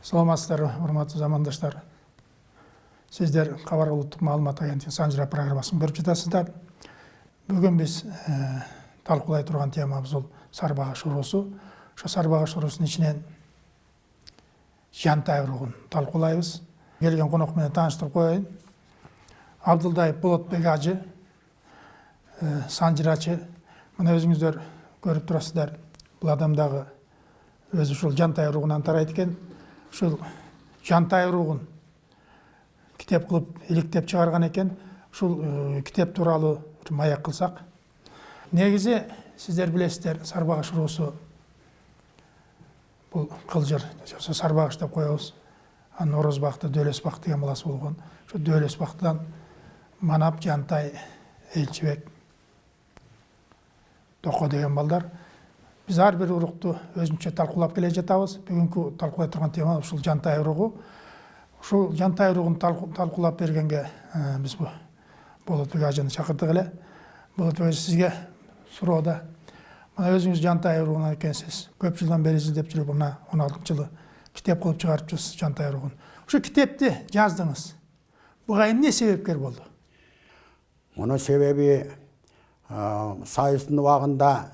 Саламатсыздар, урматтуу замандаштар. Сиздер Кабар улуттук маалымат агенттигинин Санжыра программасын көрүп жатасыздар. Бүгүн биз талкуулай турган темабыз бул Сарбагаш уруусу. Ошо Сарбагаш уруусунун ичинен Жантай уругун талкуулайбыз. Келген конок менен тааныштырып коеюн. Абдылдаев Болотбек ажы, санжырачы. Мына өзүңүздөр көрүп турасыздар. Бул адам дагы өзү ушул Жантай уругунан тарайт экен. Ушул Жантай уругун китеп кылып иликтеп чыгарган экен. Ушул китеп тууралуу маяк кылсак. Негизи сиздер билесиздер, Сарбагаш уруусу бул кылжыр, Сарбагаш деп коебуз. Анын Орозбакты, Дөөлөсбак деген баласы болгон. Ошо Дөөлөсбактан Манап, Жантай, Элчибек, Токо деген балдар. Биз ар бир урукту өзүнчө талкуулап келе жатабыз. Бүгүнкү талкуулай турган тема ушул Жантай уругу. Ушул Жантай уругун талкуулап бергенге биз бу Болотбек ажыны чакырдык эле. Болотбек ажы, сизге суроода. Мына өзүңүз Жантай уругунан экенсиз. Көп жылдан бери издеп жүрүп, мына 16-жылы китеп кылып чыгарып жүрсүз Жантай уругун. Ушул китепти жаздыңыз. Буга эмне себепкер болду? Мунун себеби Союздун убагында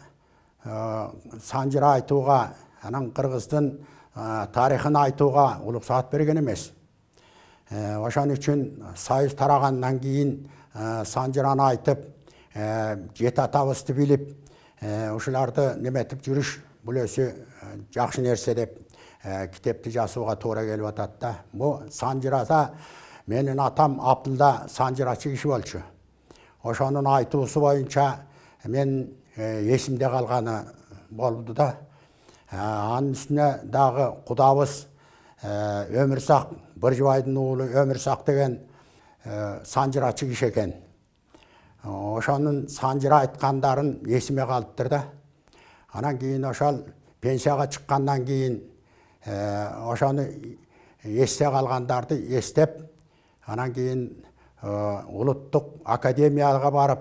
санжыра айтууга, анан кыргыздын тарыхын айтууга уруксаат берген эмес. Ошон үчүн Союз тарагандан кийин санжыраны айтып, жет атабызды билип, ушуларды неметип жүрүш бул өзү жакшы нерсе деп китепти жазууга туура келип атат да. Бу санжырада менин атам Абдылда санжырачы киши болчу. Ошонун айтуусу боюнча мен эсимде калганы болду да. Анын үстүнө дагы кудабыз Өмүрсак, Быржыбайдын уулу Өмүрсак деген санжырачы киши экен. Ошонун санжыра айткандарын эсиме калыптыр да. Анан кийин ошол пенсияга чыккандан кийин ошону эсте калгандарды эстеп, анан кийин улуттук академияга барып,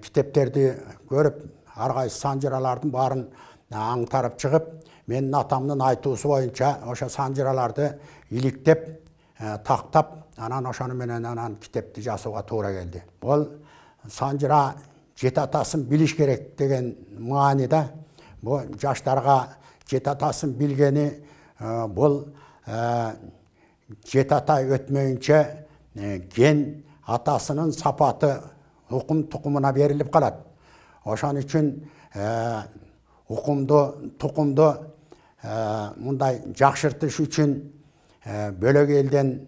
китептерди көрүп, ар кайсы санжыралардын баарын аңтарып чыгып, менин атамдын айтуусу боюнча ошо санжыраларды иликтеп, тактап, анан ошону менен анан китепти жазууга туура келди. Бул санжыра жет атасын билиш керек деген мааниде. Бул жаштарга жет атасын билгени бул жет ата өтмөйүнчө ген атасынын сапаты укум тукумуна берилип калат. Ошон үчүн укумду, тукумду мындай жакшыртыш үчүн бөлөк элден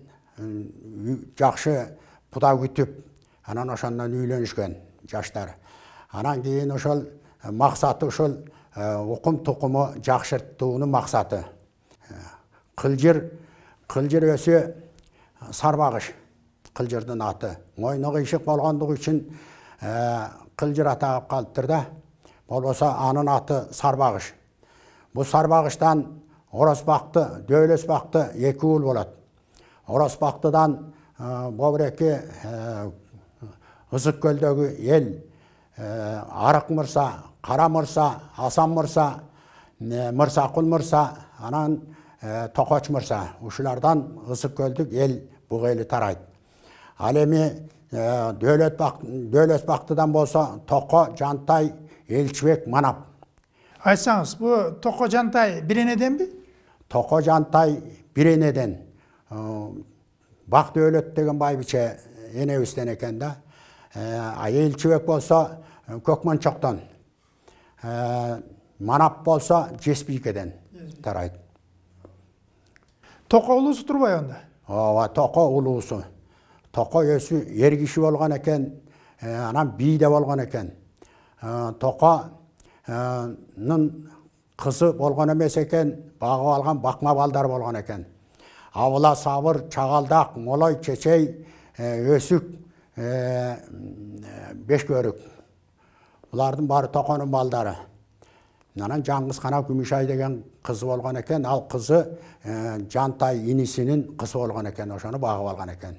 жакшы пуда күтүп, анан ошондон үйлөнүшкөн жаштар. Анан кийин ошол максаты ушул укум тукуму жакшыртуунун максаты. Кылжыр өсү Сарбагыш, кылжырдын аты. Мойну кыйшык болгондугу үчүн кылжыр атагып калыптыр да. Болбосо анын аты Сарбагыш. Бу Сарбагыштан Орозбакты, Дөөлөсбакты эки уул болот. Орозбактыдан Бобуреки Ызык көлдөгү эл Арык мырса, Кара мырса, Асан мырса, Мырсакул мырса, анан Токоч мырса. Ушулардан Ызык көлдүк эл буга эли тарайт. Ал эми Дөөлөсбактыдан болсо Токо, Жантай, Элчибек, Манап. Айтсаңыз, бу Токо, Жантай бир энеденби? Токо, Жантай бир энеден. Бак Дөөлөт деген байбиче энебизден экен да. Элчибек болсо Көкмөнчоктон. Манап болсо Жеспийкеден тарайт. Токо улуусу турбай онда? Ооба, Токо улуусу. Токо өзү эр киши болгон экен, анан бийде болгон экен. Токонун кызы болгон эмес экен, багып алган бакма балдар болгон экен. Абыла, Сабыр, Чагалдак, Молой, Чечей, Өсүк, Бешкөрүк. Булардын баары Токонун балдары. Анан Жаңгызкана Күмүшай деген кызы болгон экен, ал кызы Жантай инисинин кызы болгон экен, ошону багып алган экен.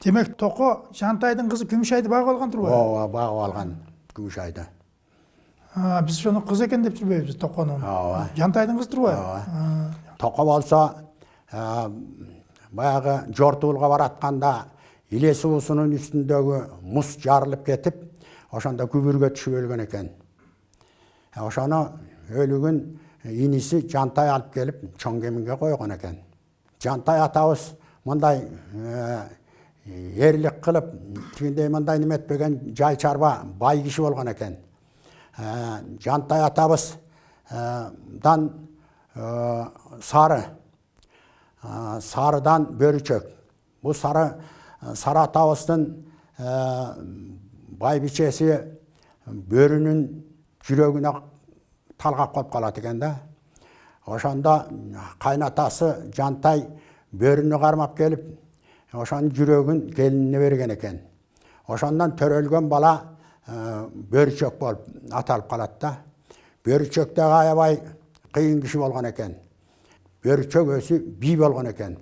Демек, Токо Жантайдын кызы Күмүшайды багып алган турбайбы? Ооба, багып алган Күмүшайды. Биз ошону кыз экен деп жүрбөйбүз, Токонун. Ооба. Жантайдын кызы турбайбы? Токо болсо баяғы жортуылға баратқанда иле суысының үстіндегі мұз жарылып кетіп, ошанда күбірге түшіп өлген екен. Ошаны өлігін инесі Жантай алып келіп, чоң кемінге қойған екен. Жантай атабыз мындай ерлік қылып, түйіндей мындай неметпеген жай чарба бай киши болған екен. Жантай атабыз сарыдан бөрічек. Бұл сары атабыздың бай бичесі бөрінің жүрегіне талғап қойып қалады екен да. Ошанда қайнатасы Жантай бөріні қармап келіп, ошаның жүрегін келініне берген екен. Ошандан төрөлген бала бөрічек болып аталып қалады да. Бөрічекте аябай қиын киши болған екен. Бөрічек өсі би болған екен.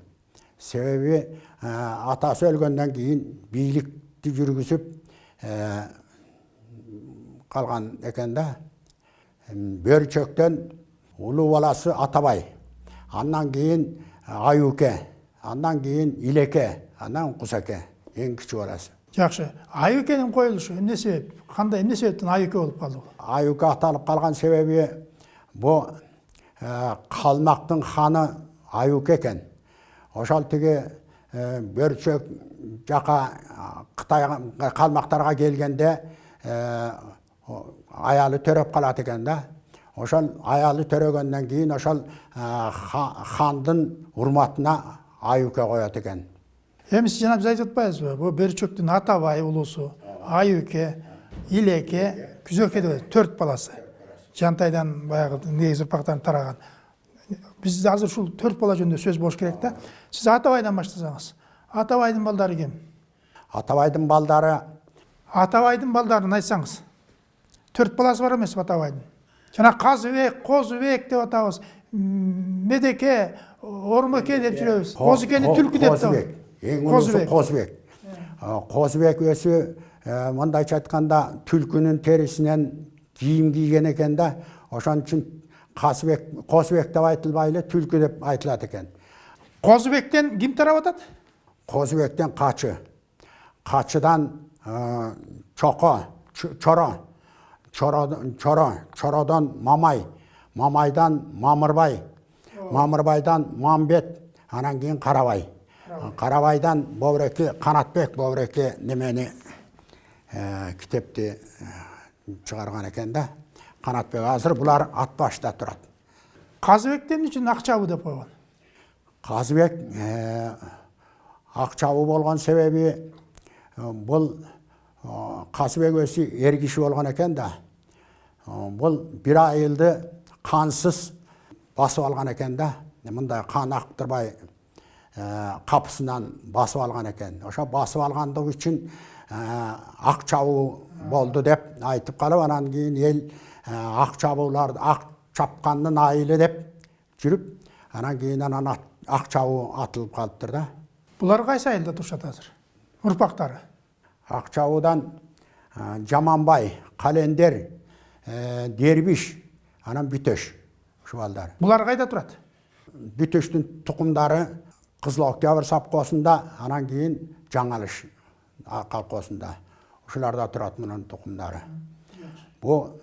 Себебі атасы өлгенден кейін билікті жүргізіп қалған екен да. Бөрічектен ұлы баласы Атабай, андан кейін Аюке, андан кейін Илеке, андан Құсаке, ең кіші баласы. Жақсы. Аюкенің қойылышы эмне себеп? Қандай эмне себептен Аюке болып қалды? Аюке аталып қалған себебі бұл қалмақтың ханы Аюке екен. Ошал тіге бөрчек жақа Қытайға қалмақтарға келгенде аялы төреп қалады екен да. Ошал аялы төрегеннен кейін ошал хандың урматына Аюке қояды екен. Сіз жана біз айтып атпайсыз ба? Бұл Бөрчөктің Атабай улусу, Аюке, Илеке, Күзөке деп 4 баласы. Жантайдан баяғы негіз ұрпақтан тараған. Біз азыр шул 4 бала жөнінде сөз болуш керек та. Сіз Атабайдан баштасаңыз. Атабайдың балдары кем? Атабайдың балдары. Атабайдың балдарын айтсаңыз. 4 баласы бар емес Атабайдың. Жана Қазыбек, Қозыбек деп атабыз. Медеке, Ормеке деп жүрөбүз. Қозыкені түлкі деп атабыз. Ең ұлысы Қозыбек. Қозыбек өсі мындайша айтқанда түлкінің терісінен киім киген екен да, ошон үчүн Қозыбек деп айтылбайлы, түлкі деп айтылады екен. Қозыбектен ким тарап атат? Қозыбектен Қачы. Қачыдан Чоро. Чородан Мамай. Мамайдан Мамырбай. Мамырбайдан Мамбет. Анан кейін Қарабай. Қарабайдан Бовреке, Қанатбек Бовреке немені кітепті шығарған екен да. Қанатбек азыр бұлар ат башта тұрады. Қазыбектен үшін Ақчабы деп қойған? Қазыбек Ақчабы болған себебі бұл Қазыбек өсі ергіші болған екен да. Бұл бір айылды қансыз басып алған екен да. Мұндай қан ақтырбай қапысынан басып алған екен. Оша басып алғандығы үшін Ақчабы болды деп айтып қалып, анан кейін ел Ақчабыларды Ақчапқанның айылы деп жүріп, анан кейін Ақчабы атылып қалыптыр да. Бұлар қайсы айылда тұршат азыр? Ұрпақтары? Ақчабыдан Жаманбай, Қалендер, Дербиш, анан Бүтөш шуалдар. Бұлар қайда тұрады? Бүтөштің тұқымдары Қызыл Октябрь сапқосында, анан кейін Жаңалыш қалқосында. Ушыларда тұрады мұның тұқымдары. Бұл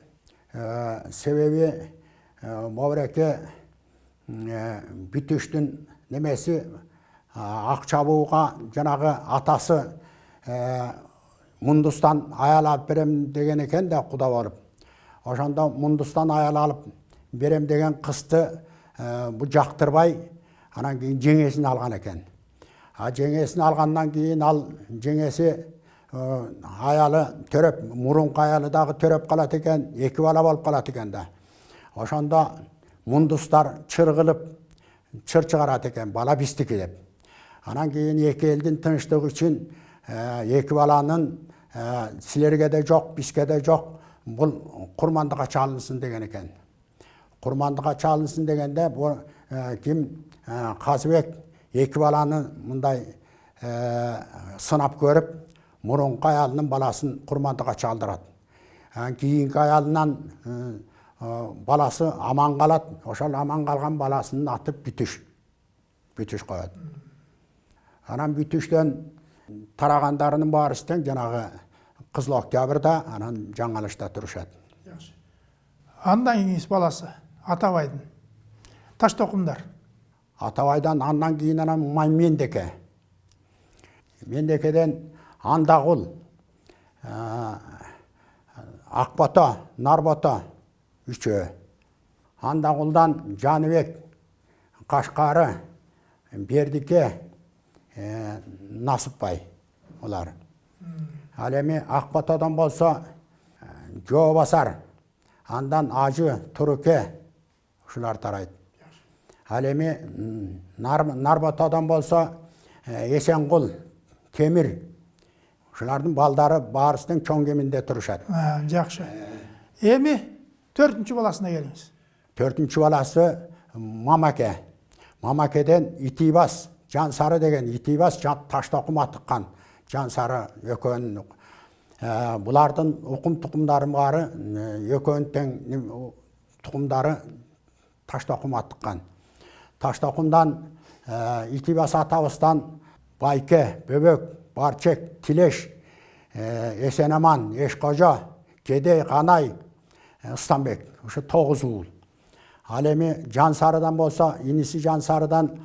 себебі Бовреке Бүтөштің немесі Ақчабыға жаңағы атасы Мұндыстан аял алып берем деген екен де құда болып. Ошанда Мұндыстан аял алып берем деген қысты бұл жақтырбай, анан кейін жеңесін алған екен. Жеңесін алғаннан кейін ал жеңесі аялы төреп, мұрынқы аялыдағы төреп қалады екен, 2 бала болып қалады екен да. Ошанда Мұндыстар чырғылып, чыр шығарады екен, бала бістікі деп. Анан кейін 2 елдің тыныштығы үшін 2 баланың сілерге де жоқ, бізге де жоқ, бұл құрмандыға чалынсын деген екен. Құрмандыға чалынсын дегенде бұл кім Қазыбек 2 баланы мұндай сынап көріп, мұрынқы аялының баласын құрмандыға чалдырады. Кейінгі аялынан баласы аман қалады, ошал аман қалған баласының аты Бүтөш. бүтүш коет. Анан бүтүштөн тарағандарының барыстен жанагы Кызыл Октябрда анан жаңалышта турушат. Андан кийинки баласы Атабайдын Таштокумдар. Атабайдан андан кийин анан Мендеке. Мендекеден Андагул, Акбото, Нарбото үчөө. Андагулдан Жаныбек, Кашкары, Бердике, Насыпбай олар. Ал эми Акботодон болсо Жоо Басар, андан Ажы, Туруке ушулар тарайт. Ал эми Нарботодон болсо Эсенгул, Темир ушулардын балдары баарысының чоң кеминде турушат. Жакшы. Эми 4-чү баласына келиңиз. 4-чү баласы Мамаке. Мамакеден Итибас, Жансары деген Итибас Таштокум атыккан. Жансары экөөнүн. Булардын укум тукумдары бары экөөнүн тең тукумдары Таштокум атыккан. Таштокумдан Итибас атабыздан Байке, Бөбөк, Барчек, Тилеш, Эсенаман, Эшкожо, Кедей, Канай, Ыстанбек. Ушу 9 уул. Ал эми Жансарыдан болсо, иниси Жансарыдан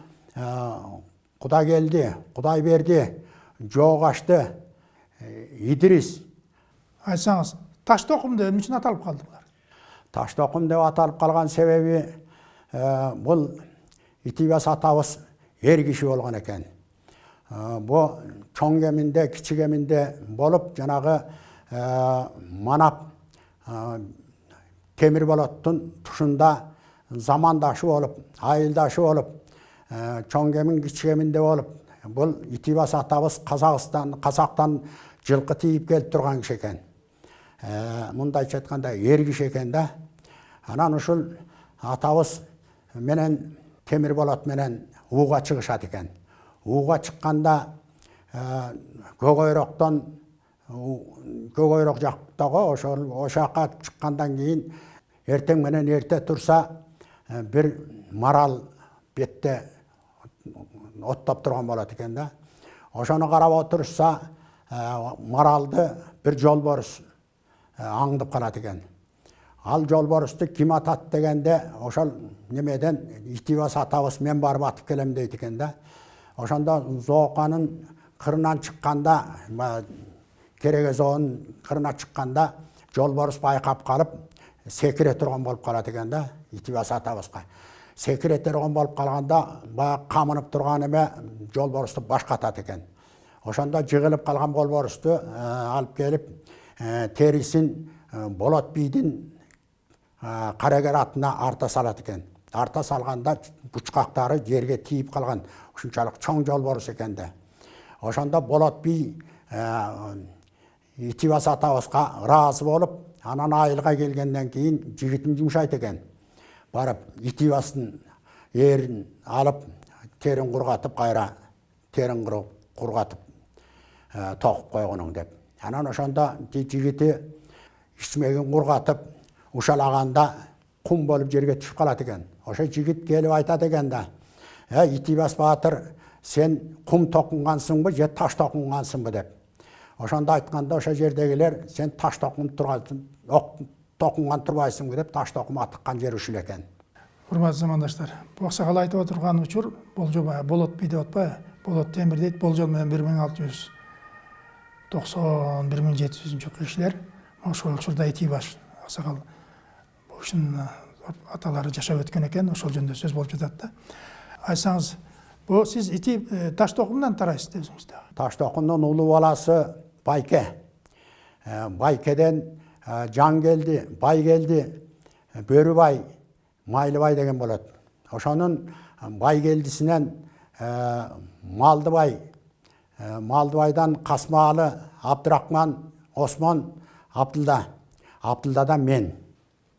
Кудагелди, Кудайберди, Жоогашты, Идрис. Айтсаңыз, Таштокумду эмне үчүн аталып калды булар? Таштокум деп аталып калган себеби бул Итибас атабыз эр киши болгон экен. Бу чоң кеминде, кичи кеминде болуп, жанагы манап темир болоттун тушунда замандашы болуп, айылдашы болуп, чоң кемин кичи кеминде болуп, бул Итибас атабыз Казактан жылкы тийип келип турган киши экен. Мындайча айтканда эр киши экен да. Анан ушул атабыз менен темир болот менен ууга чыгышат экен. Ууга чыкканда Көгөйрөктөн Көгөйрөк жактагы ошол жакка чыккандан кийин эртең менен эрте турса бир марал бетте оттоп турган болот экен да. Ошону карап отурса маралды бир жолборус аңдып калат экен. Ал жолборусту ким атат дегенде ошол немеден Итибас атабыз мен барып атып келем дейт экен да. Ошондо Зооканын кырынан чыкканда, Керегезоонун кырына чыкканда жолборус байкап калып, секире турган болуп калат экен да Итибас атабызга. Секире турган болуп калганда, баягы камынып турган эме жолборусту башкатат экен. Ошондо жыгылып калган жолборусту алып келип, терисин Болот бийдин карагер атына арта салат экен. Арта салганда бучкактары жерге тийип калган. Ушунчалык чоң жолборус экен да. Ошондо Болот бий Итибас атабызга ыраазы болуп, анан айылга келгенден кийин жигитин жумшайт экен. Барып Итибастын эрин алып, терин кургатып, кайра терин кургатып токуп койгонуң деп. Анан ошондо жигити ичмегин кургатып, ушалаганда кум болуп жерге түшүп калат экен. Ошо жигит келип айтат экен да: Итибас баатыр, сен кум токунгансыңбы же таш токунгансыңбы деп. Ошондо айтканда ошо жердегилер сен таш токунган турбайсыңбы деп таш токум атыккан жер ушул экен. Урматтуу замандаштар, бу аксакал айтып отурган учур болжол Болот бий деп атпайбы? Болот темир дейт, болжол менен 1690-1700 кишилер ошол учурда Итибаш аксакал ушун аталары жашап өткөн экен, ошол жөнүндө сөз болуп жатат да. Айтсаңыз, бу сиз Таштокумдан тарайсыз өзүңүз да? Таштокумдун улуу баласы Байке. Байкеден Жан келди, Бай келди, Бөрүбай, Майлыбай деген болот. Ошонун Байгелдисинен Малдыбай, Малдыбайдан Касмаалы, Абдырахман, Осмон, Абдылдадан мен.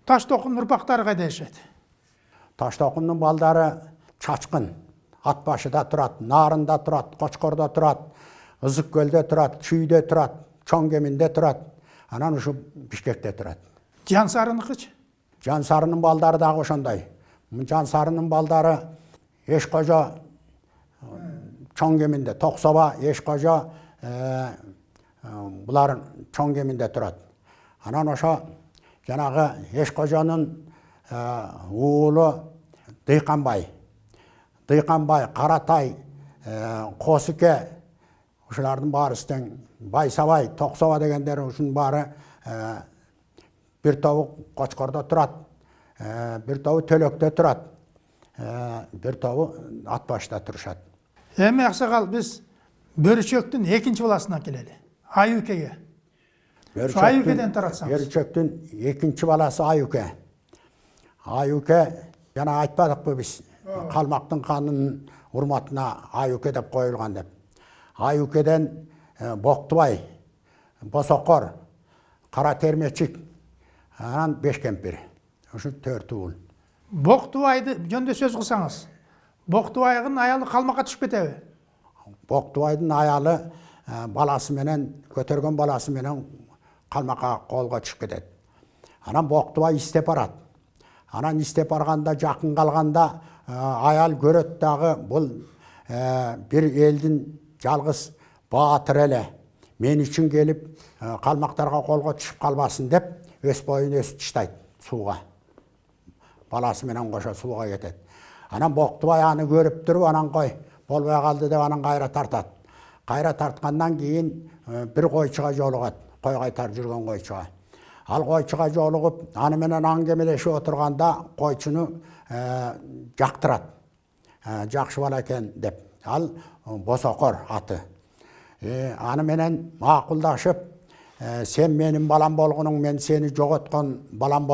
Таштокумдун урпактары кайда жашайт? Таштокумдун балдары Чачкын, Атбашыда турат, Нарында турат, Кочкордо турат, Ызык көлдө турат, Чүйдө турат, Чоң кеминде турат, анан ушу Бишкекте турат. Жансарыныкычы? Жансарынын балдары дагы ошондой. Жансарынын балдары Эшкожо, чоң кемінде Тоқсаба, Ешқожа бұлар чоң кемінде тұрады. Анан ошо жанагы Ешқожанын уулу Дыйканбай, Каратай, Косуке, ушулардын баарысынан Байсабай, Тоқсаба дегендер ушунун баары бир тобу Кочкордо турат, бир тобу Төлөктө турат, бир тобу Атбашта турушат. Эми аксакал биз Бөрүчөктүн экинчи баласына келели. Айүкеге. Айүкеден таратсаңыз. Бөрүчөктүн экинчи баласы Айүке. Айүке жана айтпадыкпы биз калмактын канынын урматына Айүке деп коюлган деп. Айүкеден Боктубай, Босокор, Кара Термечик, анан Бешкемпир. Ушу 4 уул. Боктубайды жөнүндө сөз кылсаңыз. Боктубайдын аялы калмакка түшүп кетеби? Боктубайдын аялы баласы менен, көтөргөн баласы менен калмакка колго түшүп кетет. Анан Боктубай истеп барат. Анан истеп барганда, жакын калганда аял көрөт дагы бул бир элдин жалгыз баатыр эле. Мен үчүн келип калмактарга колго түшүп калбасын деп өз боюн өз таштайт сууга. Баласы менен кошо сууга кетет. Анан Боктубай аны көрүп туруп, анан кой болбой калды деп анан кайра тартат. Кайра тарткандан кийин бир койчуга жолугат, кой кайтар жүргөн койчуга. Ал койчуга жолугуп, аны менен аңгемелешип отурганда койчуну жактырат. Жакшы бала экен деп. Ал Босокор аты. Аны менен макулдашып, сен менин балам болгонуң, мен сени жоготкон балам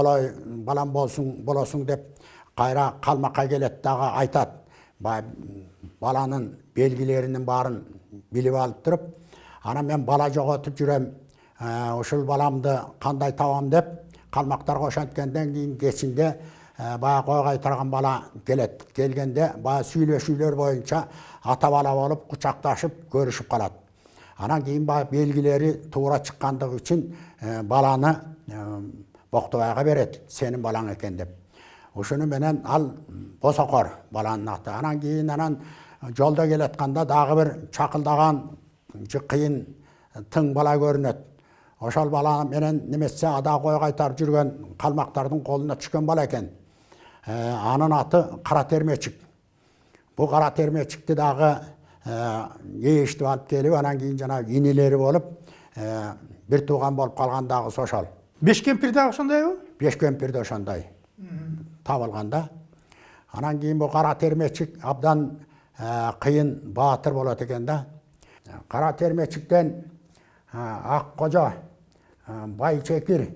болосуң деп кайра калмакка келет дагы айтат. Баланын белгилеринин баарын билип алып туруп, ана мен бала жоготуп жүрөм, ушул баламды кандай табам деп калмактарга ошенткенден кийин кечинде бая кой кайтарган бала келет. Келгенде бая сүйлөшүүлөр боюнча ата бала болуп кучакташып көрүшүп калат. Анан кийин бая белгилери туура чыккандыгы үчүн баланы Боктубайга берет, сенин балаң экен деп. Ошону менен ал Босокор баланын аты. Анан кийин жолдо келатканда дагы бир чакылдаган кыйын тың бала көрүнөт. Ошол бала менен немесе ада кой кайтарып жүргөн калмактардын колуна түшкөн бала экен. Анын аты Кара Термечик. Бу Кара Термечикти дагы эшитип алып келип, анан кийин жана инилери болуп, бир тууган болуп калган дагы ошол. Бешкемпир дагы ошондойбу? Бешкемпир да ошондой. Табылганда. Анан кийин бу Кара Термечик абдан кыйын баатыр болот экен да. Кара Термечиктен Аккожо, Байчекир,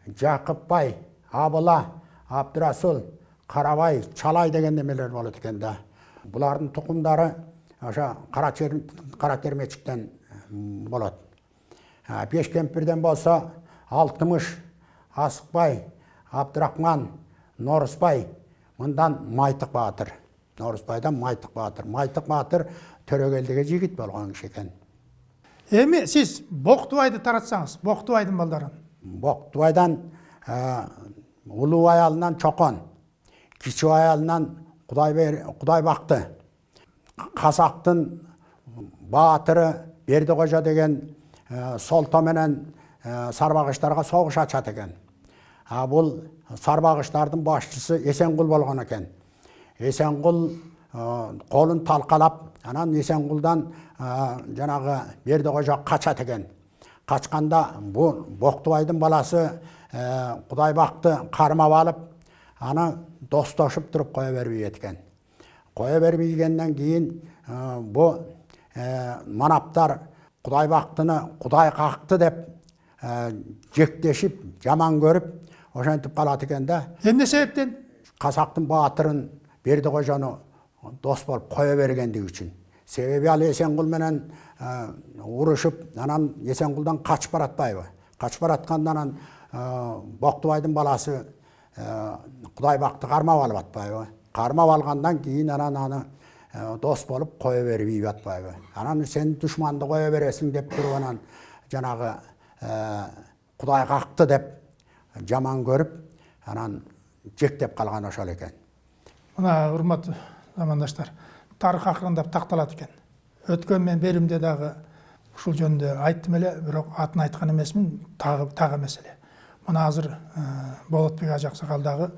Жакыпбай, Абыла, Абдырасул, Карабай, Чалай деген немелер болот экен да. Булардын тукумдары ошо Кара Термечиктен болот. Бешкемпирден болсо Алтымыш, Асыкбай, Абдырахман, Норусбай, мындан Майтык баатыр. Норусбайдан Майтык баатыр. Майтык баатыр төрөгелдиге жигит болгон киши экен. Эми сиз Боктубайды таратсаңыз, Боктубайдын балдарын. Боктубайдан улуу аялынан Чокон, кичи аялынан Кудайбакты, Казактын баатыры Бердикожо деген солто менен сарбагыштарга согуш ачат экен. Бул сарбагыштардын башчысы Эсенгул болгон экен. Эсенгул колун талкалап, анан Эсенгулдан жанагы Бердикожо качат экен. Качканда бу Боктубайдын баласы Кудайбакты кармап алып, аны достошуп туруп кое бербей экен. Кое бербегенден кийин бу манаптар Кудайбактыны Кудай какты деп жектешип, жаман көрүп, ошентип калат экен да. Эмне себептен? Казактын баатырын Бердикожону дос болуп кое бергендиги үчүн. Себеби ал Эсенгул менен урушуп, анан Эсенгулдан качып баратпайбы? Качып баратканда анан Боктубайдын баласы Кудайбакты кармап алып атпайбы? Кармап алгандан кийин анан аны дос болуп кое бербей атпайбы? Анан сен душманды кое бересиң деп туруп анан жанагы Кудай какты деп жаман көрүп, анан жектеп калган ошол экен. Мына урматтуу замандаштар, тарых акырындап такталат экен. өткен мен беримде дагы ушул жөнүндө айттым эле, бирок атын айткан эмесмин, тагы маселе. Мына азыр Болотбек Ажаксакал дагы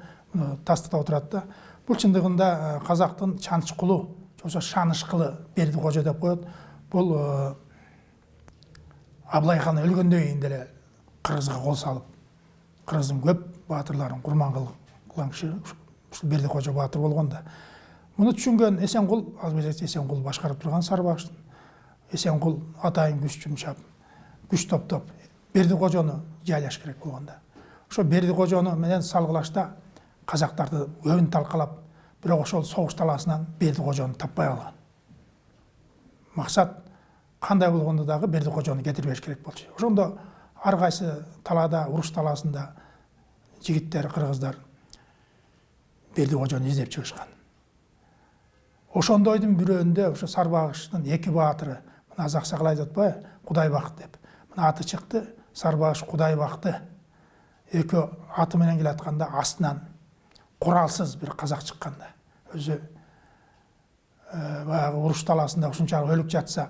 тастыкта отурат да. Бул чындыгында казактын чанчкулу, жоксо шанышкылы Бердикожо деп коет. Бул Аблай хан өлгөндөн кийин деле кыргызга кол салып, кыргыздын көп баатырларын курман кылган киши ушул Бердикожо баатыр болгон да. Муну түшүнгөн Эсенкул, албетте Эсенкул башкарып турган Сарбагыштын. Эсенкул атайын күч жумшап, күч топтоп Бердикожону жайлаш керек болгонда. Ошо Бердикожону менен салгылашта казактарды көбүн талкалап, бирок ошол согуш талаасынан Бердикожону таппай калган. Максат кандай болгондо дагы Бердикожону кетирбеш керек болчу. Ошондо ар кайсы талаада, уруш талаасында жигиттер, кыргыздар Бердикожону издеп чыгышкан. Ошондойдун бирөөндө ошо Сарбагыштын эки баатыры, мына Ажаксакал айтып атпайбы, Кудайбакыт деп. Мына аты чыкты, Сарбагыш Кудайбакты. Эки аты менен келатканда астынан куралсыз бир казак чыкканда. Өзү баягы уруш талаасында ушунчалык өлүк жатса,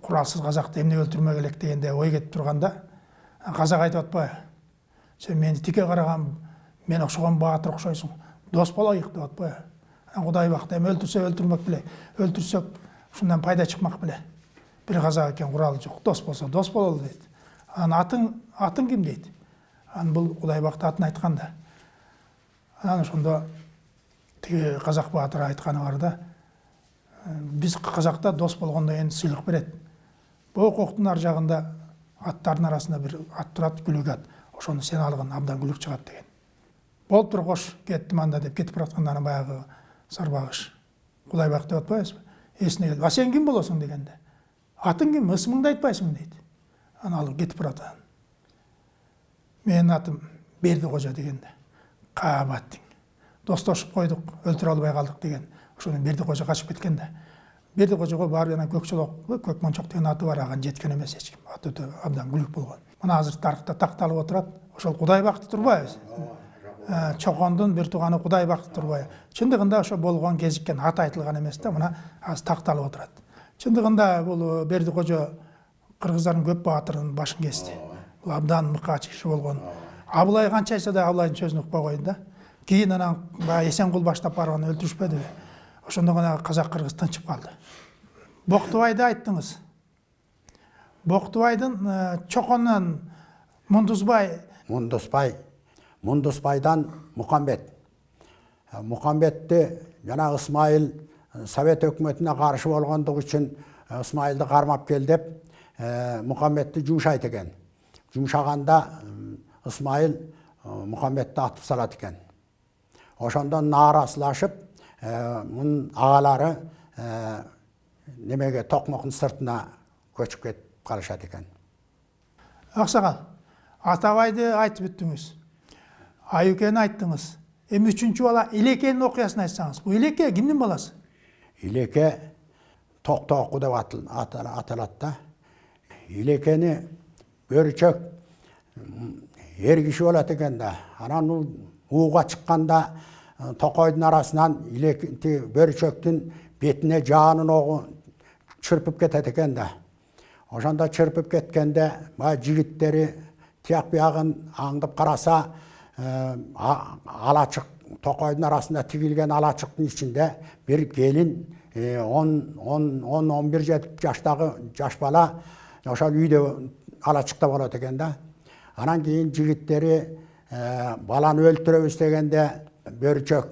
куралсыз казакты эмне өлтүрмөк элек дегенде ой кетип турганда, казак айтып атпайбы? Сен мени тике караган, мен окшогон баатыр окшойсуң. Дос болоюк деп атпайбы? Кудайбакты эми өлтүрсө өлтүрмөк беле, өлтүрсөк ушундан пайда чыкмак беле. Бир казак экен, куралы жок, дос болсо дос бололу дейт. Анан атын ким дейт? Анан бул Кудайбакты атын айтканда. Анан ошондо тиги казак баатыр айтканы бар да, биз казакта дос болгондон кийин сыйлык берет. Боококтун ар жагында аттардын арасында бир ат турат, күлүк ат. Ошону сен алган, абдан күлүк чыгат деген. Болуптур, кош, кеттим анда деп кетип баратканда баягы Сарбагыш Кудайбак деп атпайбызбы? Эсине келип, а сен ким болосуң дегенде. Атың ким? Ысымыңды айтпайсың дейт. Анан ал кетип барат. Менин атым Бердикожо дегенде. Каабаттың. Достошуп койдук, өлтүрө албай калдык деген. Ошону Бердикожо качып кеткен да. Бердикожого баары жана Көкчолок, Көкмончок деген аты бар, аган жеткен эмес эч ким. Аты өтө абдан күлүк болгон. Мына азыр тарыхта такталып отурат. Ошол Кудайбакты турбайбы? Чокондун бир тууганы Кудайбакты турбайбы? Чындыгында ошо болгон, кезиккен, аты айтылган эмес да, мына азыр такталып отурат. Чындыгында бул Бердикожо кыргыздардын көп баатырынын башын кести. Бул абдан мыкач киши болгон. Аблай канча айтса да Аблайдын сөзүн укпай койду да. Кийин анан Эсенкул баштап барып аны өлтүрүшпөдүбү? Ошондо гана казак-кыргыз тынчып калды. Боктубайды айттыңыз. Боктубайдын чоконунан Мундусбайдан Мукамбет. Мукамбетти жана Ысмайыл Совет өкмөтүнө каршы болгондугу үчүн Ысмайылды кармап кел деп Мукамбетти жумшайт экен. Жумшаганда Ысмайыл Мукамбетти атып салат экен. Ошондон нааразылашып, мунун агалары немеге Токмоктун сыртына көчүп кетип калышат экен. Аксакал, Атабайды айтып бүттүңүз. Айыкени айттыңыз. Эми үчүнчү бала Илекенин окуясын айтсаңыз. Бул Илеке кимдин баласы? Илеке Токтоку деп аталат да. Илекени Бөрүчөк эр киши болот экен да. Анан ууга чыкканда токойдун арасынан Бөрүчөктүн бетине жаанын огу чырпып кетет экен да. Ошондо чырпып кеткенде жигиттери тияк биягын аңдып караса, алачык токойдун арасында тигилген алачыктын ичинде бир келин 10-11 жаштагы жаш бала ошол үйдө алачыкта болот экен да. Анан кийин жигиттери баланы өлтүрөбүз дегенде Бөрүчөк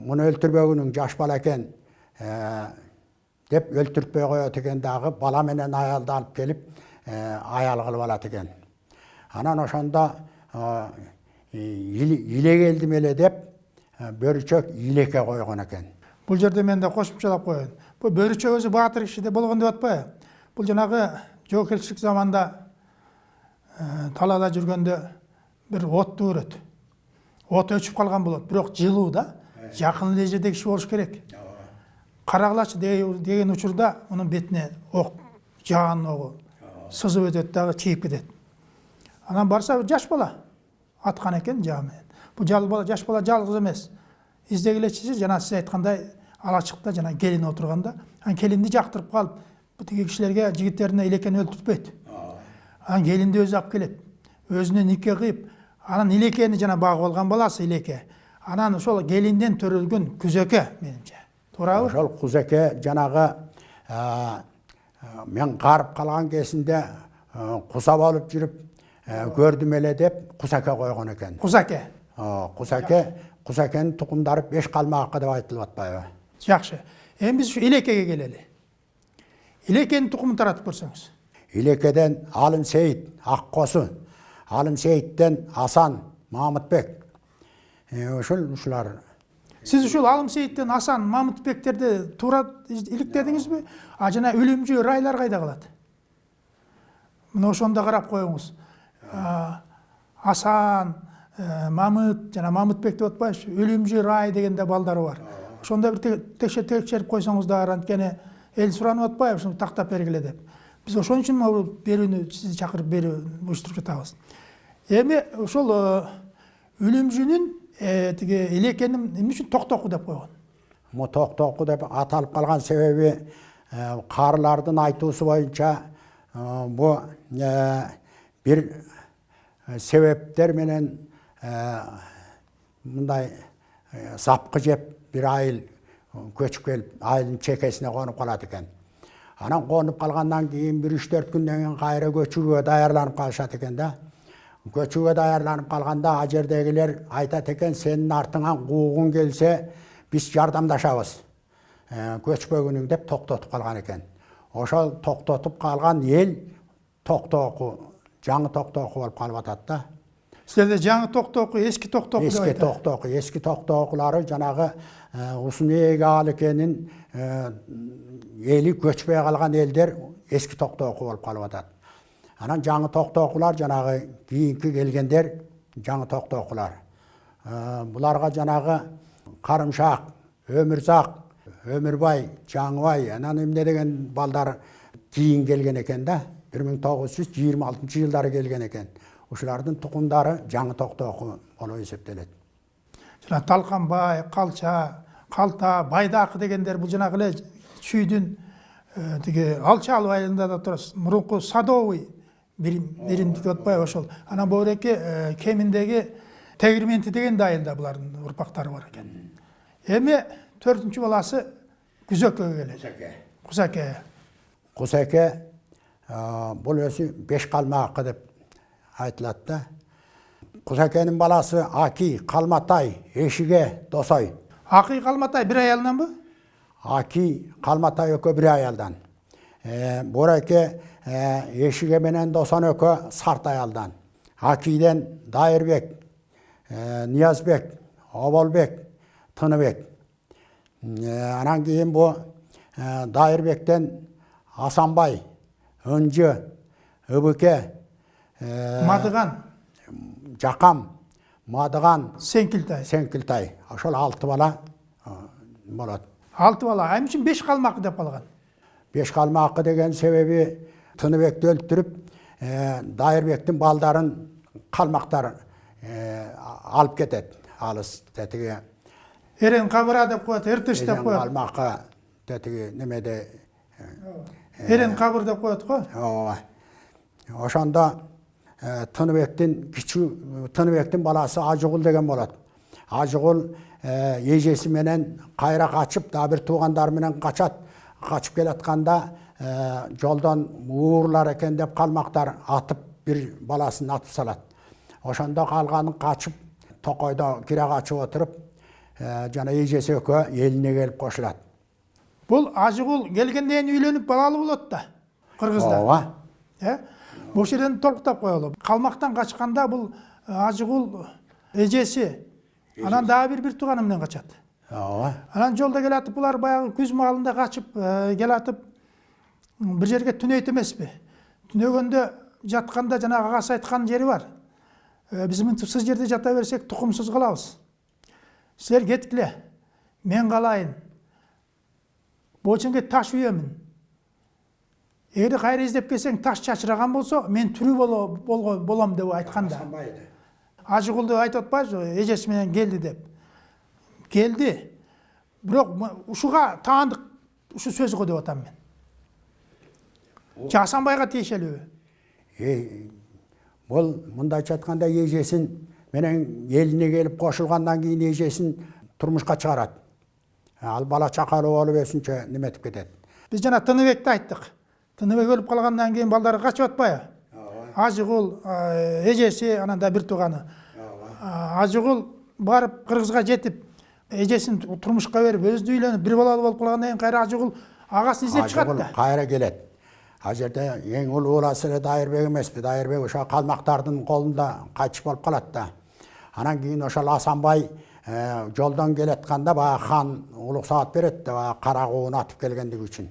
муну өлтүрбөгүнүң жаш бала экен деп өлтүртпөй коет экен дагы, бала менен аялды алып келип аял кылып алат экен. Анан ошондо иле келдим эле деп Бөрүчөк Илеке койгон экен. Бул жерде мен да кошумчалап коеюн. Бул Бөрүчөк өзү баатыр киши де болгон деп атпайбы? Бул жанагы жоокелчилик заманда талаада жүргөндө бир отту көрөт. От өчүп калган болот, бирок жылуу да, жакын эле жерде киши болуш керек. Карагылачы деген учурда мунун бетине ок, жаан огу сызып өтөт дагы чийип кетет. Анан барса жаш бала аткан экен жаа менен. Бул жаш бала жалгыз эмес. Издегилечиси жана сиз айткандай ала чыкта жана келин отурганда, келинди жактырып калып, тиги кишилерге жигиттерине илекени өлтүртпөйт. Келинди өзү алып келет. Өзүнө нике кыйып, анан илекени жана багып алган баласы илеке. Анан ошол келинден төрөлгөн күзөкө менимче. Туурабы? Ошол кузеке жанагы мен карып калган кезинде куса болуп жүрүп көрдүм эле деп кусаке койгон экен. Кузаке. Кусакенин тукумдары 5 калмакы деп айтылып атпайбы? Жакшы. Эми биз ушу илекеге келели. Илекенин тукумун таратып көрсөңүз. Илекеден Алым Сейит, Аккосу, Алым Сейиттен Асан, Мамытбек. Ушулар. Сиз ушул Алым Сейиттен Асан, Мамытбектерди туура иликтедиңизби? Жана өлүмчү райлар кайда калат? Мына ошондо карап коюңуз. Асан, Мамыт жана Мамытбек деп атпайбызбы? Өлүмчү рай дегенде балдары бар. Ошондо бир текшерип койсоңуз да анткени эл суранып атпайбы ушуну тактап бергиле деп. Биз ошон үчүн берүүнү сизди чакырып берүү уюштуруп жатабыз. Эми ошол өлүмчүнүн тиги илекенин эмне үчүн токтоку деп койгон? Токтоку деп аталып калган себеби карылардын айтуусу боюнча бу бир себептер менен мындай запкы жеп бир айыл көчүп келип айылдын чекесине конуп калат экен. Анан конуп калгандан кийин бир 3-4 күндөн кийин кайра көчүүгө даярданып калышат экен да. Көчүүгө даярданып калганда ал жердегилер айтат экен, сенин артыңан куугун келсе биз жардамдашабыз. Көчпөгүнүң деп токтотуп калган экен. Ошол токтотуп калган эл Токтоку, жаңы Токтоку болуп калып атат да. Силерде жаңы Токтоку, эски Токтоку деп айтат. Эски Токтокулары жанагы Усунээге Алыкенин эли көчпөй калган элдер эски Токтоку болуп калып атат. Анан жаңы Токтокулар жанагы кийинки келгендер жаңы Токтокулар. Буларга жанагы Карымшак, Өмүрзак, Өмүрбай, Жаңыбай, анан эмне деген балдар кийин келген экен да. 1926 жылдары келген экен. Ушулардын тукумдары жаңы Токтоку болуп эсептелет. Жана Талканбай, Калча, Калта, Байдакы дегендер бул жанагы эле Чүйдүн тиги Алчалуу айылында да турат. Мурунку Садовый бирим деп атпайбы ошол. Анан бөреки кеминдеги Тегирменти деген да айылда булардын урпактары бар экен. Эми 4-үнчү баласы Күзөккөгө келет. Кусаке бул өзү 5 калмакы деп айтылат да. Кусакенин баласы Аки, Калматай, Эшиге, Досой. Аки, Калматай бир аялданбы? Аки, Калматай экөө бир аялдан. Бореке Эшиге менен Досон экөө Сарт аялдан. Акиден Дайырбек, Ниязбек, Оболбек, Тыныбек. Анан кийин бу Дайырбектен Асанбай, Ынжы, Ыбыке, Мадыган, Жакам, Мадыган, Сенкилтай. Ошол 6 бала болот. 6 бала. Эмне үчүн 5 калмакы деп калган? 5 калмакы деген себеби Тыныбекти өлтүрүп, Дайырбектин балдарын калмактар алып кетет. Алыс тетиги Эрен кабыра деп коет, Эртиш деп коет. Калмакы тетиги немеде Эрен кабыр деп коет го. Ошондо Тыныбектин баласы Ажыгул деген болот. Ажыгул эжеси менен кайра качып, да бир туугандары менен качып келатканда жолдон уурлар экен деп калмактар атып бир баласын атып салат. Ошондо калганын качып Токойдо кире качып отуруп, жана эжеси экөө элине келип кошулат. Бул Ажыгул келгенден үйлөнүп балалуу болот да. Кыргызда. Ооба. Бул жерден толуктап коелу. Калмактан качканда бул Ажыгул эжеси анан дагы бир тууганы менен качат. Ооба. Анан жолдо келатып булар баягы күз маалында качып келатып бир жерге түнөйт эмеспи? Түнөгөндө жатканда жанагы агасы айткан жери бар. Биз мынтип сыз жерде жата берсек тукумсуз калабыз. Силер кеткиле. Мен калайын. Бочонге таш үйөмүн. Эгер кайра издеп келсең таш чачыраган болсо, мен тирүү болом деп айтканда. Ажыгулду айтып атпайбызбы, эжеси менен келди деп. Келди. бирок ушуга таандык ушу сөзгө деп атам мен. Асанбайга тиешелүүбү? Бұл мындайча айтканда эжесин менен элине келип кошулгандан кийин эжесин турмушка чыгарат. Ал бала чакалуу болуп өсүнчө неметип кетет. Биз жана Тыныбекти айттык. Тыныбек өлүп калгандан кийин балдары качып атпайбы? Ажыгул эжеси, анан да бир тууганы. Ажыгул барып Кыргызга жетип, эжесин турмушка берип, өзү үйлөнүп, бир балалуу болуп калгандан кийин кайра Ажыгул агасын издеп чыгат да. Кайра келет. Ал жерде эң улуу баласы Дайырбек эмеспи? Дайырбек ошо калмактардын колунда кайтыш болуп калат да. Анан кийин ошол Асанбай жолдон келатканда баягы хан улуксаат берет да, баягы кара кууну атып келгендиги үчүн.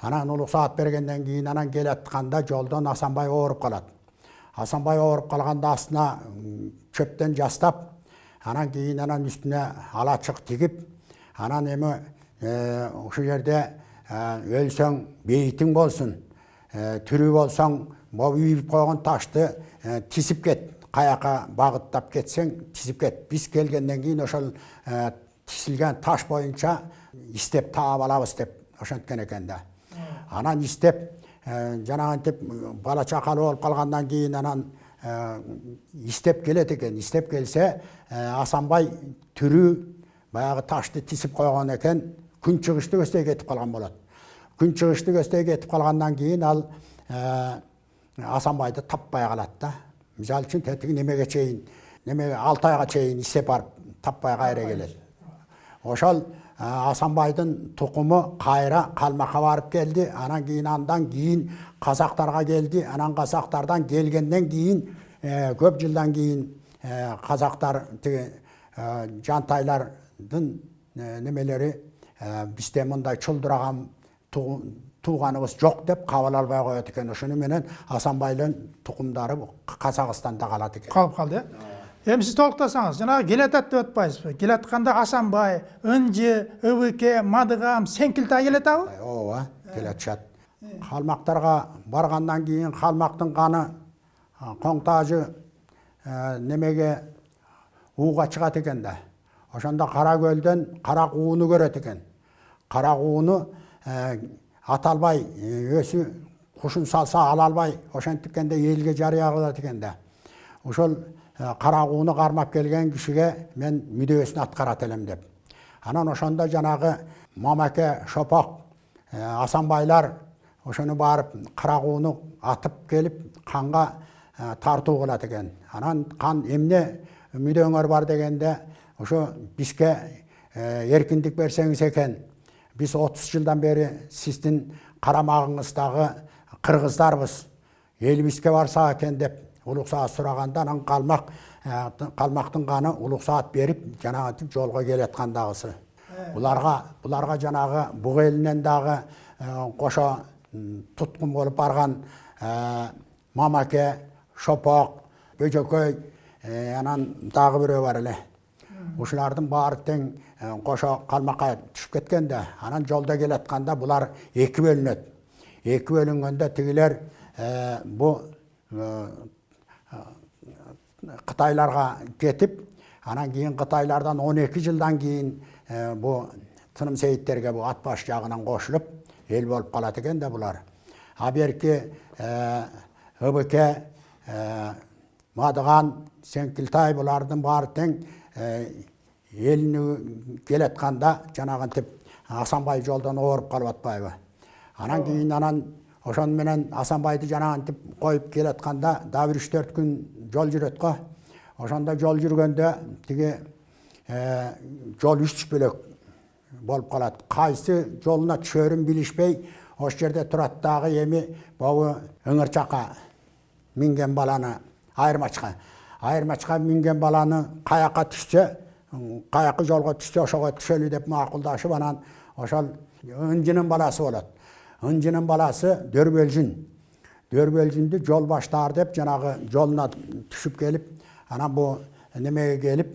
Анан улуксаат бергенден кийин анан келатканда жолдон Асанбай ооруп калат. Асанбай ооруп калганда астына чөптөн жастап, анан кийин анан үстүнө алачык тигип, анан эми ошол жерде өлсөң бейитиң болсун, тирүү болсоң могу үйүп койгон ташты тисип кет, каяка багыттап кетсең тисип кет. Биз келгенден кийин ошол тисилген таш боюнча истеп таап алабыз деп ошенткен экен да. Анан истеп жанагынтип бала чакалуу болуп калгандан кийин анан истеп келет экен. Истеп келсе Асанбай тирүү баягы ташты тисип койгон экен. Күн чыгышты көздөй кетип калган болот. Күн чыгышты көздөй кетип калгандан кийин ал Асанбайды таппай калат да. Мисалы үчүн тетиги немеге чейин, 6 айга чейин иштеп барып таппай кайра келет. Ошол Асанбайдын тукуму кайра калмакка барып келди. Андан кийин казактарга келди. Анан казактардан келгенден кийин көп жылдан кийин казактар тиги жантайлардын немелери бизде мындай чулдураган тууганыбыз жок деп кабыл албай коет экен. Ошону менен Асанбайдын тукумдары Казакстанда калат экен. Калып калды. Эми сиз толуктасаңыз, жанагы келатат деп атпайсызбы? Келатканда Асанбай, Ынжы, Ыбыке, Мадыгам, Сеңкилтай келатабы? Ооба, келатышат. Калмактарга баргандан кийин калмактын каны Коңтажы немеге ууга чыгат экен да. Ошондо Кара көлдөн кара кууну көрөт экен. Кара кууну аталбай, өсү кушун салса ала албай, ошентикенде элге жарыя кылат экен да. Ошол кара кууну кармап келген кишиге мен мүдөсүн аткарат элем деп. Анан ошондо жанагы Мамаке, Шопок, Асанбайлар ошону барып кара кууну атып келип канга тартуу кылат экен. Анан кан эмне мүдөңөр бар дегенде ошо бизге эркиндик берсеңиз экен. Биз 30 жылдан бери сиздин карамагыңыздагы кыргыздарбыз. Элибизге барсак экен деп улуксаат сураганда анан калмактын каны улуксаат берип жанагы жолго келаткандагысы. Буларга жанагы буг элинен дагы кошо туткун болуп барган Мамаке, Шопок, Бөжөкөй, анан дагы бирөө бар эле. Ушулардын баары тең кошо калмакка түшүп кеткен да. Анан жолдо келатканда булар эки бөлүнөт. Эки бөлүнгөндө тигилер бу Кытайларга кетип, анан кийин Кытайлардан 12 жылдан кийин бу Тыным Сейиттерге бу ат баш жагынан кошулуп эл болуп калат экен да булар. А берки Ыбыке, Мадыган, Сеңкилтай булардын баары тең элине келатканда жанагынтип Асанбай жолдон ооруп калып атпайбы. Анан кийин ошон менен Асанбайды жанагынтип коюп келатканда да 3-4 күн жол жүрөт го. Ошондо жол жүргөндө тиги жол 3 бөлөк болуп калат. Кайсы жолуна түшөрүн билишпей, ошол жерде турат дагы эми бобу ыңырчакка минген баланы айырмачка минген баланы каяка түшсө, каяка жолго түшсө ошого түшөлү деп макулдашып, анан ошол Ынжынын баласы болот. Ынжынын баласы Дөрбөлжүндү жол баштаар деп жанагы жолуна түшүп келип, анан бу немеге келип,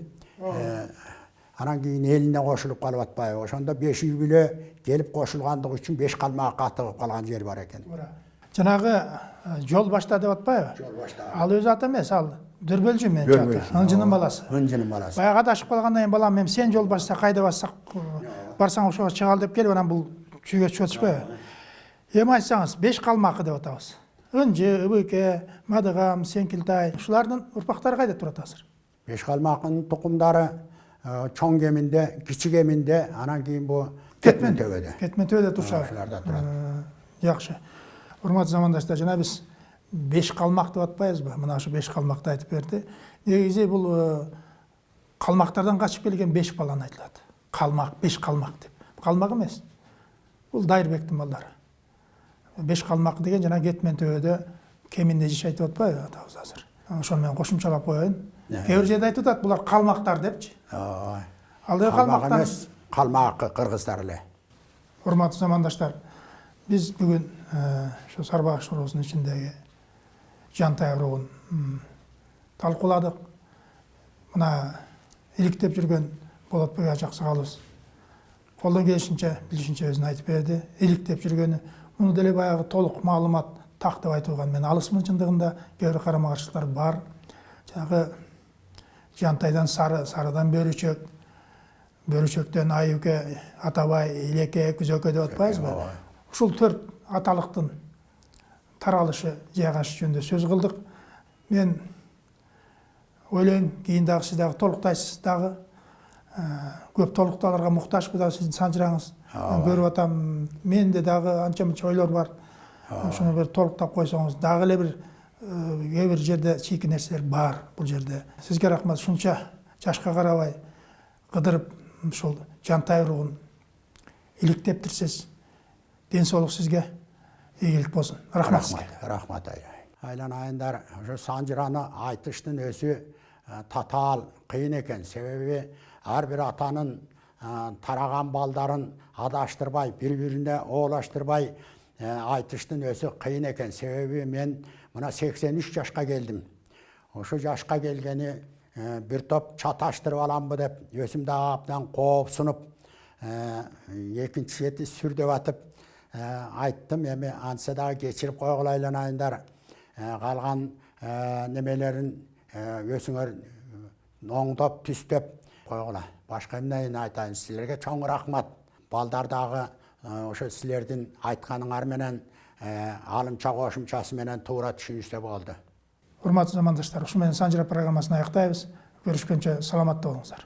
анан кийин элине кошулуп калып атпайбы. Ошондо 5 үй бүлө келип кошулгандыгы үчүн 5 калмак катыгып калган жер бар экен. Жанагы жол башта деп атпайбы? Жол башта. Ал өзү аты эмес, ал Дөрбөлжү менен чаты. Ынжынын баласы. Ынжынын баласы. Баягы адашып калгандан кийин балам, мен сен жол башта кайда бассак барсаң ошоға чыгал деп келип анан бул чүйгө чыгып атышпайбы? Эми айтсаңыз, 5 калмакы деп атабыз. Өнжи, Үбөйке, Мадыгам, Сеңкилтай, ушулардын урпактары кайда турат азыр? Беш калмакынын тукумдары чоң кеминде, кичи кеминде, анан кийин бу Кетмен төбөдө. Кетмен төбөдө турушат. Ошоларда турат. Жакшы. Урматтуу замандаштар, жана биз 5 калмак деп атпайбызбы? Мына ушу 5 калмакты айтып берди. Негизи бул калмактардан качып келген 5 баланы айтылат. Калмак, 5 калмак деп. Калмак эмес. Бул Дайырбектин балдары. 5 калмак деген жана Кетмен төбөдө кеминде жашайт деп атпайбы атабыз азыр. Ошону мен кошумчалап коеюн. Кээ бир жерде айтып атат, булар калмактар депчи. Ал да калмактар эмес, калмак кыргыздар эле. Урматтуу замандаштар, биз бүгүн ошо Сарбагыш уруусунун ичиндеги Жантай уруун талкууладык. Мына иликтеп жүргөн Болотбек Ажаксыгалыбыз колдон келишинче, билишинче өзүн айтып берди. Иликтеп жүргөнү, муну деле баягы толук маалымат так деп айтууга мен алысмын. Чындыгында кээ бир карама-каршылыктар бар. Жанагы Жантайдан Сары, Сарыдан Бөрүчөк, Бөрүчөктөн Айыке, Атабай, Илеке, Күзөкө деп атпайбызбы? Ушул 4 аталыктын таралышы жайгашышы жөнүндө сөз кылдык. Мен ойлойм, кийин дагы сиз дагы толуктайсыз дагы. Көп толуктоолорго муктажбы дагы сиздин санжыраңыз. Мен көрүп атам, менде дагы анча-мынча ойлор бар. Ошону бир толуктап койсоңуз, дагы эле бир кээ бир жерде чийки нерселер бар бул жерде. Сизге рахмат, ушунча жашка карабай кыдырып ушул Жантай уруун иликтептирсиз. Ден соолук сизге, ийгилик болсун. Рахмат сизге. Рахмат. Айланайындар, ошо санжыраны айтыштын өзү татаал кыйын экен. Себеби ар бир атанын тараган балдарын адаштырбай, бири-бирине оолаштырбай айтыштын өзү кыйын экен. Себеби мен мына 83 жашка келдим. Ошо жашка келгени бир топ чаташтырып аламбы деп өзүм дагы абдан коопсунуп, экинчи чети сүр деп атып айттым. Эми антса дагы кечирип койгула айланайындар. Калган немелерин өзүңөр оңдоп, түстөп койгула. Башка эмне айтайын, силерге чоң рахмат. Балдар дагы ошо силердин айтканыңар менен алымча кошумчасы менен туура түшүнүштө болду. Урматтуу замандаштар, ушу менен Санжыра программасын аяктайбыз. Көрүшкөнчө саламатта болуңуздар.